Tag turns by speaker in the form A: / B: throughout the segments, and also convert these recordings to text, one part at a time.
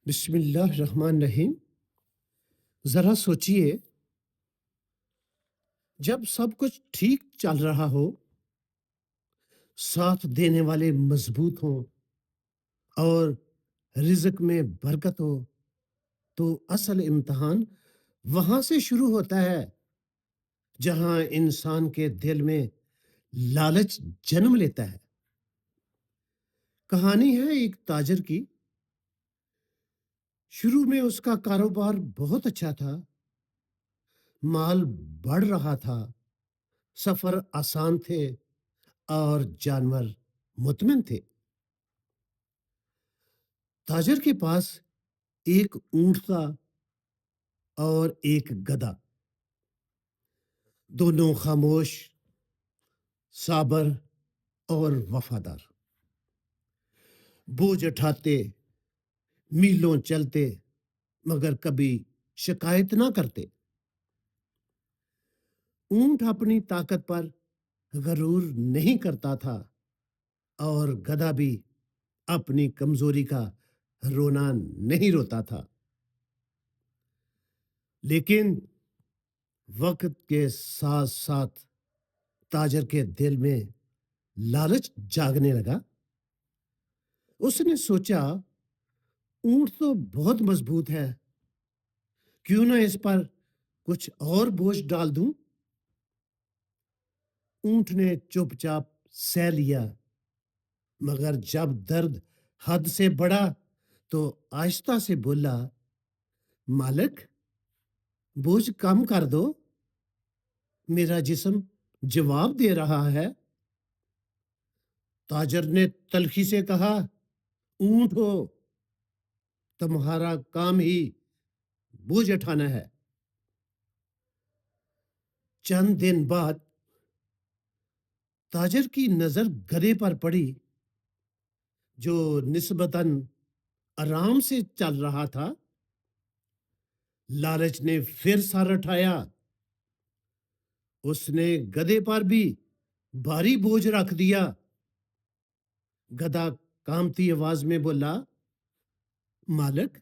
A: بسم اللہ الرحمن الرحیم۔ ذرا سوچئے، جب سب کچھ ٹھیک چل رہا ہو، ساتھ دینے والے مضبوط ہوں اور رزق میں برکت ہو، تو اصل امتحان وہاں سے شروع ہوتا ہے جہاں انسان کے دل میں لالچ جنم لیتا ہے۔ کہانی ہے ایک تاجر کی۔ شروع میں اس کا کاروبار بہت اچھا تھا، مال بڑھ رہا تھا، سفر آسان تھے اور جانور مطمئن تھے۔ تاجر کے پاس ایک اونٹ تھا اور ایک گدھا، دونوں خاموش، صابر اور وفادار۔ بوجھ اٹھاتے، میلوں چلتے، مگر کبھی شکایت نہ کرتے۔ اونٹ اپنی طاقت پر غرور نہیں کرتا تھا اور گدھا بھی اپنی کمزوری کا رونا نہیں روتا تھا۔ لیکن وقت کے ساتھ ساتھ تاجر کے دل میں لالچ جاگنے لگا۔ اس نے سوچا، اونٹ تو بہت مضبوط ہے، کیوں نہ اس پر کچھ اور بوجھ ڈال دوں۔ اونٹ نے چپ چاپ سہ لیا، مگر جب درد حد سے بڑھا تو آہستہ سے بولا، مالک، بوجھ کم کر دو، میرا جسم جواب دے رہا ہے۔ تاجر نے تلخی سے کہا، اونٹ ہو، تمہارا کام ہی بوجھ اٹھانا ہے۔ چند دن بعد تاجر کی نظر گدھے پر پڑی، جو نسبتاً آرام سے چل رہا تھا۔ لالچ نے پھر سر اٹھایا۔ اس نے گدھے پر بھی بھاری بوجھ رکھ دیا۔ گدھا کامتی آواز میں بولا، مالک،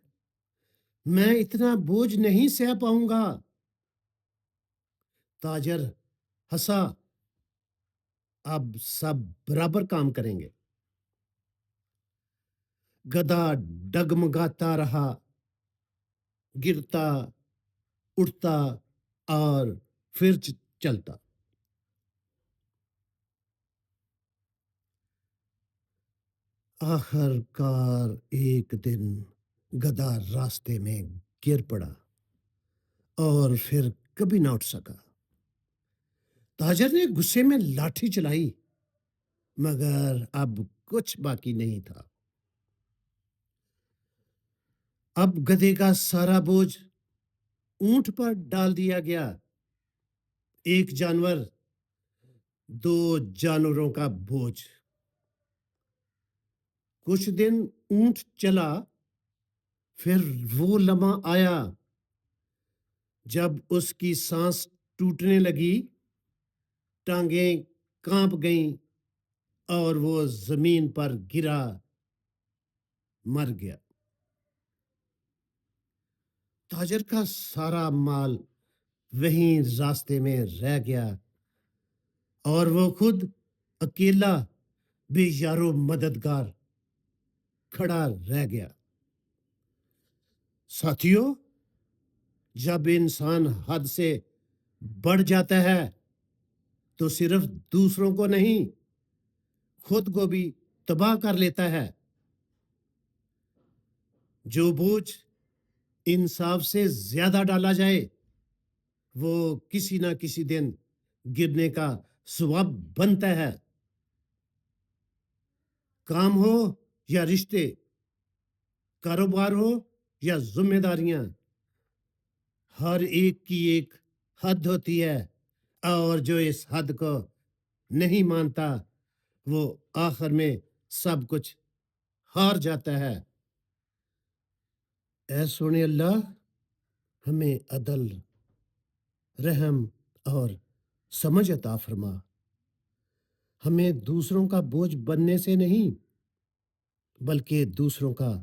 A: میں اتنا بوجھ نہیں سہ پاؤں گا۔ تاجر ہنسا، اب سب برابر کام کریں گے۔ گدھا ڈگمگاتا رہا، گرتا، اٹھتا اور پھر چلتا۔ آخر کار ایک دن گدھا راستے میں گر پڑا اور پھر کبھی نہ اٹھ سکا۔ تاجر نے غصے میں لاٹھی چلائی، مگر اب کچھ باقی نہیں تھا۔ اب گدھے کا سارا بوجھ اونٹ پر ڈال دیا گیا۔ ایک جانور، دو جانوروں کا بوجھ۔ کچھ دن اونٹ چلا، پھر وہ لمحہ آیا جب اس کی سانس ٹوٹنے لگی، ٹانگیں کانپ گئیں اور وہ زمین پر گرا، مر گیا۔ تاجر کا سارا مال وہیں راستے میں رہ گیا اور وہ خود اکیلا، بے یارو مددگار کھڑا رہ گیا۔ ساتھیو، جب انسان حد سے بڑھ جاتا ہے تو صرف دوسروں کو نہیں، خود کو بھی تباہ کر لیتا ہے۔ جو بوجھ انصاف سے زیادہ ڈالا جائے، وہ کسی نہ کسی دن گرنے کا سبب بنتا ہے۔ کام ہو یا رشتے، کاروبار ہو یا ذمہ داریاں، ہر ایک کی ایک حد ہوتی ہے، اور جو اس حد کو نہیں مانتا وہ آخر میں سب کچھ ہار جاتا ہے۔ اے سونے اللہ، ہمیں عدل، رحم اور سمجھ عطا فرما۔ ہمیں دوسروں کا بوجھ بننے سے نہیں، بلکہ دوسروں کا